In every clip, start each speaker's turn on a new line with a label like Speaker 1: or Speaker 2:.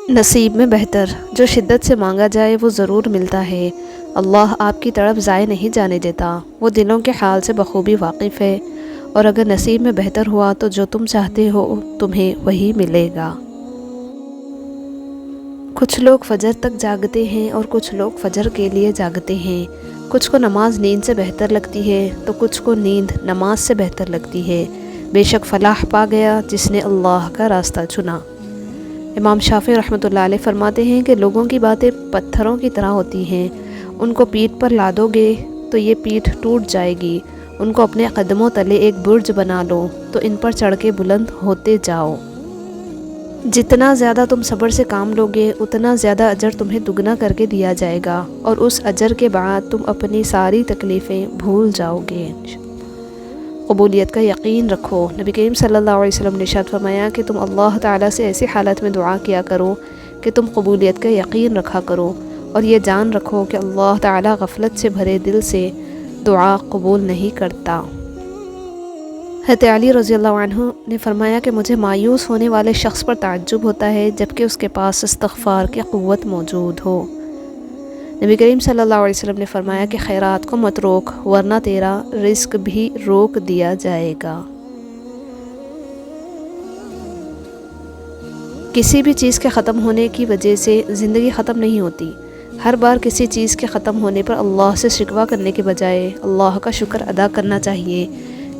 Speaker 1: نصیب میں بہتر جو شدت سے مانگا جائے وہ ضرور ملتا ہے۔ اللہ آپ کی طرف ضائع نہیں جانے دیتا، وہ دلوں کے حال سے بخوبی واقف ہے، اور اگر نصیب میں بہتر ہوا تو جو تم چاہتے ہو تمہیں وہی ملے گا۔ کچھ لوگ فجر تک جاگتے ہیں اور کچھ لوگ فجر کے لیے جاگتے ہیں۔ کچھ کو نماز نیند سے بہتر لگتی ہے تو کچھ کو نیند نماز سے بہتر لگتی ہے۔ بے شک فلاح پا گیا جس نے اللہ کا راستہ چنا۔ امام شافعی رحمۃ اللہ علیہ فرماتے ہیں کہ لوگوں کی باتیں پتھروں کی طرح ہوتی ہیں، ان کو پیٹھ پر لادو گے تو یہ پیٹھ ٹوٹ جائے گی، ان کو اپنے قدموں تلے ایک برج بنا لو تو ان پر چڑھ کے بلند ہوتے جاؤ۔ جتنا زیادہ تم صبر سے کام لوگے اتنا زیادہ اجر تمہیں دگنا کر کے دیا جائے گا، اور اس اجر کے بعد تم اپنی ساری تکلیفیں بھول جاؤ گے۔ قبولیت کا یقین رکھو۔ نبی کریم صلی اللہ علیہ وسلم نے ارشاد فرمایا کہ تم اللہ تعالیٰ سے ایسی حالت میں دعا کیا کرو کہ تم قبولیت کا یقین رکھا کرو، اور یہ جان رکھو کہ اللہ تعالیٰ غفلت سے بھرے دل سے دعا قبول نہیں کرتا۔ حضرت علی رضی اللہ عنہ نے فرمایا کہ مجھے مایوس ہونے والے شخص پر تعجب ہوتا ہے جبکہ اس کے پاس استغفار کی قوت موجود ہو۔ نبی کریم صلی اللہ علیہ وسلم نے فرمایا کہ خیرات کو مت روک ورنہ تیرا رزق بھی روک دیا جائے گا۔ کسی بھی چیز کے ختم ہونے کی وجہ سے زندگی ختم نہیں ہوتی۔ ہر بار کسی چیز کے ختم ہونے پر اللہ سے شکوہ کرنے کے بجائے اللہ کا شکر ادا کرنا چاہیے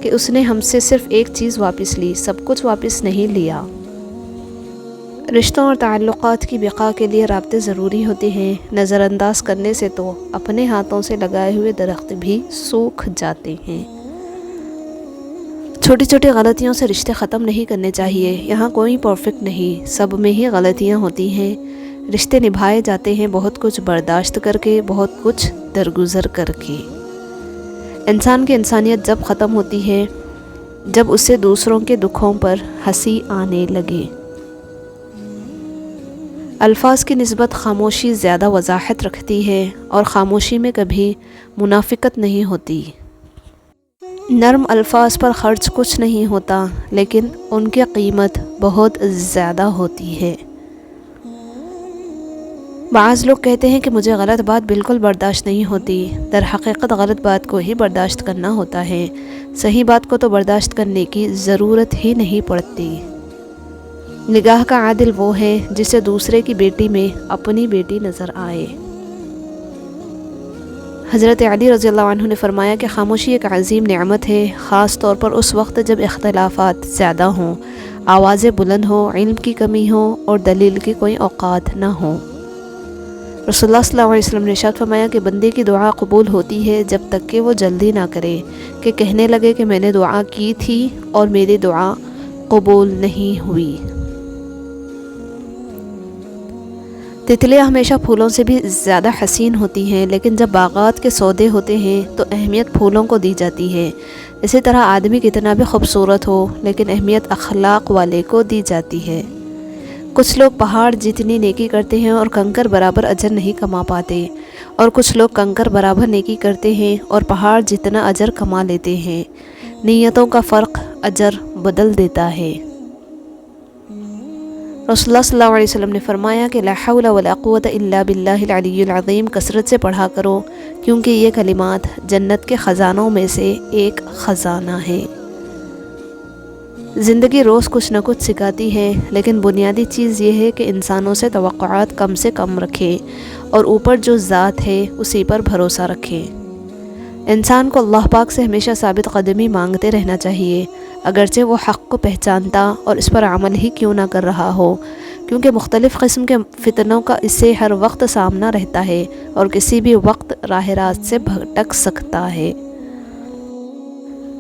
Speaker 1: کہ اس نے ہم سے صرف ایک چیز واپس لی، سب کچھ واپس نہیں لیا۔ رشتوں اور تعلقات کی بقا کے لیے رابطے ضروری ہوتے ہیں، نظر انداز کرنے سے تو اپنے ہاتھوں سے لگائے ہوئے درخت بھی سوکھ جاتے ہیں۔ چھوٹی چھوٹی غلطیوں سے رشتے ختم نہیں کرنے چاہیے، یہاں کوئی پرفیکٹ نہیں، سب میں ہی غلطیاں ہوتی ہیں۔ رشتے نبھائے جاتے ہیں بہت کچھ برداشت کر کے، بہت کچھ درگزر کر کے۔ انسان کی انسانیت جب ختم ہوتی ہے جب اسے دوسروں کے دکھوں پر ہنسی آنے لگے۔ الفاظ کی نسبت خاموشی زیادہ وضاحت رکھتی ہے، اور خاموشی میں کبھی منافقت نہیں ہوتی۔ نرم الفاظ پر خرچ کچھ نہیں ہوتا، لیکن ان کی قیمت بہت زیادہ ہوتی ہے۔ بعض لوگ کہتے ہیں کہ مجھے غلط بات بالکل برداشت نہیں ہوتی، در حقیقت غلط بات کو ہی برداشت کرنا ہوتا ہے، صحیح بات کو تو برداشت کرنے کی ضرورت ہی نہیں پڑتی۔ نگاہ کا عادل وہ ہے جسے دوسرے کی بیٹی میں اپنی بیٹی نظر آئے۔ حضرت علی رضی اللہ عنہ نے فرمایا کہ خاموشی ایک عظیم نعمت ہے، خاص طور پر اس وقت جب اختلافات زیادہ ہوں، آوازیں بلند ہوں، علم کی کمی ہو اور دلیل کی کوئی اوقات نہ ہو۔ رسول اللہ صلی اللہ علیہ وسلم نے ارشاد فرمایا کہ بندے کی دعا قبول ہوتی ہے جب تک کہ وہ جلدی نہ کرے کہ کہنے لگے کہ میں نے دعا کی تھی اور میری دعا قبول نہیں ہوئی۔ تتلیاں ہمیشہ پھولوں سے بھی زیادہ حسین ہوتی ہیں، لیکن جب باغات کے سودے ہوتے ہیں تو اہمیت پھولوں کو دی جاتی ہے۔ اسی طرح آدمی کتنا بھی خوبصورت ہو لیکن اہمیت اخلاق والے کو دی جاتی ہے۔ کچھ لوگ پہاڑ جتنی نیکی کرتے ہیں اور کنکر برابر اجر نہیں کما پاتے، اور کچھ لوگ کنکر برابر نیکی کرتے ہیں اور پہاڑ جتنا اجر کما لیتے ہیں۔ نیتوں کا فرق اجر بدل دیتا ہے۔ رسول اللہ صلی اللہ علیہ وسلم نے فرمایا کہ لا حول ولا قوت الا باللہ العلی العظیم کثرت سے پڑھا کرو، کیونکہ یہ کلمات جنت کے خزانوں میں سے ایک خزانہ ہے۔ زندگی روز کچھ نہ کچھ سکھاتی ہے، لیکن بنیادی چیز یہ ہے کہ انسانوں سے توقعات کم سے کم رکھے اور اوپر جو ذات ہے اسی پر بھروسہ رکھے۔ انسان کو اللہ پاک سے ہمیشہ ثابت قدمی مانگتے رہنا چاہیے، اگرچہ وہ حق کو پہچانتا اور اس پر عمل ہی کیوں نہ کر رہا ہو، کیونکہ مختلف قسم کے فتنوں کا اس سے ہر وقت سامنا رہتا ہے اور کسی بھی وقت راہ راست سے بھٹک سکتا ہے۔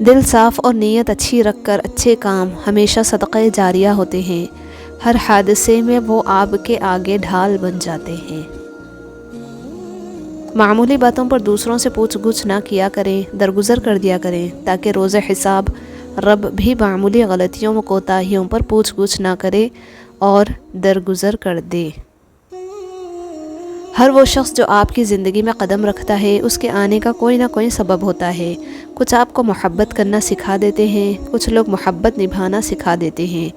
Speaker 1: دل صاف اور نیت اچھی رکھ کر اچھے کام ہمیشہ صدقہ جاریہ ہوتے ہیں، ہر حادثے میں وہ آپ کے آگے ڈھال بن جاتے ہیں۔ معمولی باتوں پر دوسروں سے پوچھ گچھ نہ کیا کریں، درگزر کر دیا کریں، تاکہ روز حساب رب بھی معمولی غلطیوں و کوتاہیوں پر پوچھ گچھ نہ کرے اور درگزر کر دے۔ ہر وہ شخص جو آپ کی زندگی میں قدم رکھتا ہے اس کے آنے کا کوئی نہ کوئی سبب ہوتا ہے۔ کچھ آپ کو محبت کرنا سکھا دیتے ہیں، کچھ لوگ محبت نبھانا سکھا دیتے ہیں،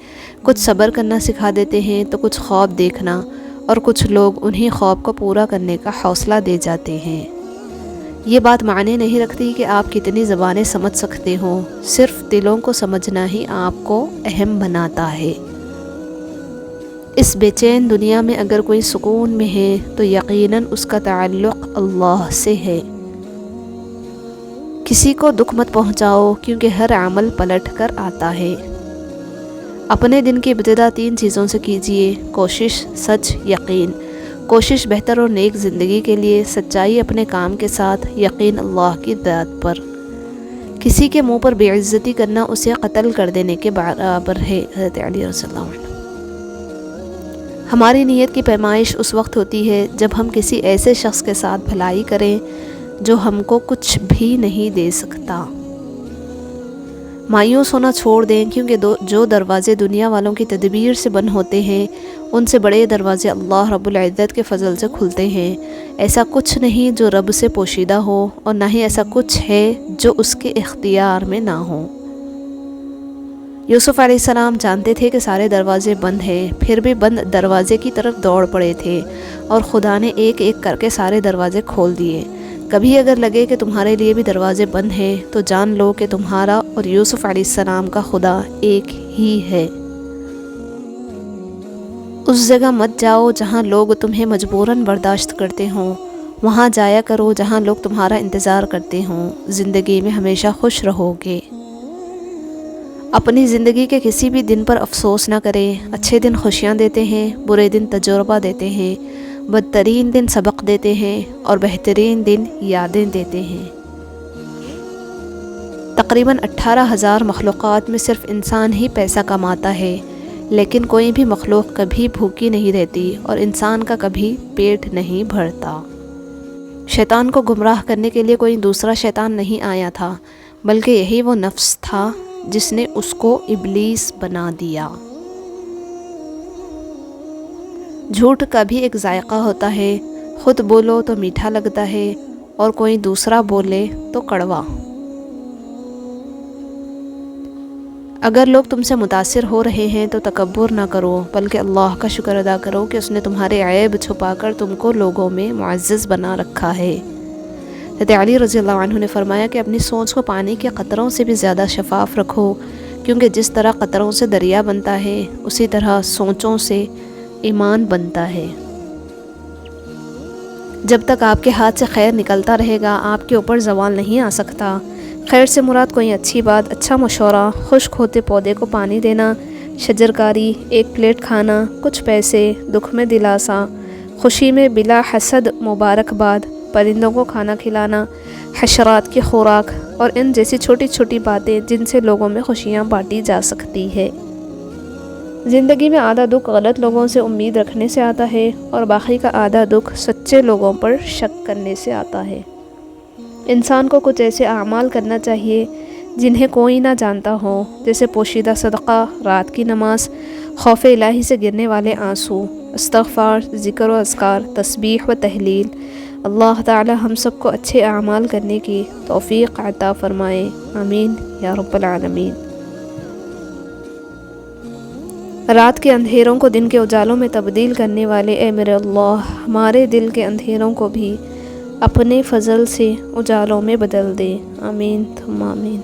Speaker 1: کچھ صبر کرنا سکھا دیتے ہیں تو کچھ خواب دیکھنا، اور کچھ لوگ انہی خواب کو پورا کرنے کا حوصلہ دے جاتے ہیں۔ یہ بات معنی نہیں رکھتی کہ آپ کتنی زبانیں سمجھ سکتے ہوں، صرف دلوں کو سمجھنا ہی آپ کو اہم بناتا ہے۔ اس بے چین دنیا میں اگر کوئی سکون میں ہے تو یقیناً اس کا تعلق اللہ سے ہے۔ کسی کو دکھ مت پہنچاؤ کیونکہ ہر عمل پلٹ کر آتا ہے۔ اپنے دن کی ابتدا 3 چیزوں سے کیجیے: کوشش، سچ، یقین۔ کوشش بہتر اور نیک زندگی کے لیے، سچائی اپنے کام کے ساتھ، یقین اللہ کی ذات پر۔ کسی کے منہ پر بے عزتی کرنا اسے قتل کر دینے کے برابر ہے۔ حضرت علی رضی اللہ عنہ۔ ہماری نیت کی پیمائش اس وقت ہوتی ہے جب ہم کسی ایسے شخص کے ساتھ بھلائی کریں جو ہم کو کچھ بھی نہیں دے سکتا۔ مایوس ہونا چھوڑ دیں کیونکہ جو دروازے دنیا والوں کی تدبیر سے بند ہوتے ہیں ان سے بڑے دروازے اللہ رب العزت کے فضل سے کھلتے ہیں۔ ایسا کچھ نہیں جو رب سے پوشیدہ ہو، اور نہ ہی ایسا کچھ ہے جو اس کے اختیار میں نہ ہو۔ یوسف علیہ السلام جانتے تھے کہ سارے دروازے بند ہیں، پھر بھی بند دروازے کی طرف دوڑ پڑے تھے، اور خدا نے ایک ایک کر کے سارے دروازے کھول دیے۔ کبھی اگر لگے کہ تمہارے لیے بھی دروازے بند ہیں تو جان لو کہ تمہارا اور یوسف علیہ السلام کا خدا ایک ہی ہے۔ اس جگہ مت جاؤ جہاں لوگ تمہیں مجبوراً برداشت کرتے ہوں، وہاں جایا کرو جہاں لوگ تمہارا انتظار کرتے ہوں۔ زندگی میں ہمیشہ خوش رہو گے۔ اپنی زندگی کے کسی بھی دن پر افسوس نہ کریں۔ اچھے دن خوشیاں دیتے ہیں، برے دن تجربہ دیتے ہیں، بدترین دن سبق دیتے ہیں، اور بہترین دن یادیں دیتے ہیں۔ تقریباً 18,000 مخلوقات میں صرف انسان ہی پیسہ کماتا ہے، لیکن کوئی بھی مخلوق کبھی بھوکی نہیں رہتی، اور انسان کا کبھی پیٹ نہیں بھرتا۔ شیطان کو گمراہ کرنے کے لیے کوئی دوسرا شیطان نہیں آیا تھا، بلکہ یہی وہ نفس تھا جس نے اس کو ابلیس بنا دیا۔ جھوٹ کا بھی ایک ذائقہ ہوتا ہے، خود بولو تو میٹھا لگتا ہے، اور کوئی دوسرا بولے تو کڑوا۔ اگر لوگ تم سے متاثر ہو رہے ہیں تو تکبر نہ کرو، بلکہ اللہ کا شکر ادا کرو کہ اس نے تمہارے عیب چھپا کر تم کو لوگوں میں معزز بنا رکھا ہے۔ حضرت علی رضی اللہ عنہ نے فرمایا کہ اپنی سوچ کو پانی کے قطروں سے بھی زیادہ شفاف رکھو، کیونکہ جس طرح قطروں سے دریا بنتا ہے اسی طرح سوچوں سے ایمان بنتا ہے۔ جب تک آپ کے ہاتھ سے خیر نکلتا رہے گا آپ کے اوپر زوال نہیں آ سکتا۔ خیر سے مراد کوئی اچھی بات، اچھا مشورہ، خشک ہوتے پودے کو پانی دینا، شجرکاری، ایک پلیٹ کھانا، کچھ پیسے، دکھ میں دلاسا، خوشی میں بلا حسد مبارکباد، پرندوں کو کھانا کھلانا، حشرات کی خوراک، اور ان جیسی چھوٹی چھوٹی باتیں جن سے لوگوں میں خوشیاں بانٹی جا سکتی ہے۔ زندگی میں آدھا دکھ غلط لوگوں سے امید رکھنے سے آتا ہے، اور باقی کا آدھا دکھ سچے لوگوں پر شک کرنے سے آتا ہے۔ انسان کو کچھ ایسے اعمال کرنا چاہیے جنہیں کوئی نہ جانتا ہو، جیسے پوشیدہ صدقہ، رات کی نماز، خوف الہی سے گرنے والے آنسو، استغفار، ذکر و اذکار، تسبیح و تحلیل۔ اللہ تعالی ہم سب کو اچھے اعمال کرنے کی توفیق عطا فرمائے، آمین یا رب العالمین۔ رات کے اندھیروں کو دن کے اجالوں میں تبدیل کرنے والے اے میرے اللہ، ہمارے دل کے اندھیروں کو بھی اپنے فضل سے اجالوں میں بدل دے، آمین ثم آمین۔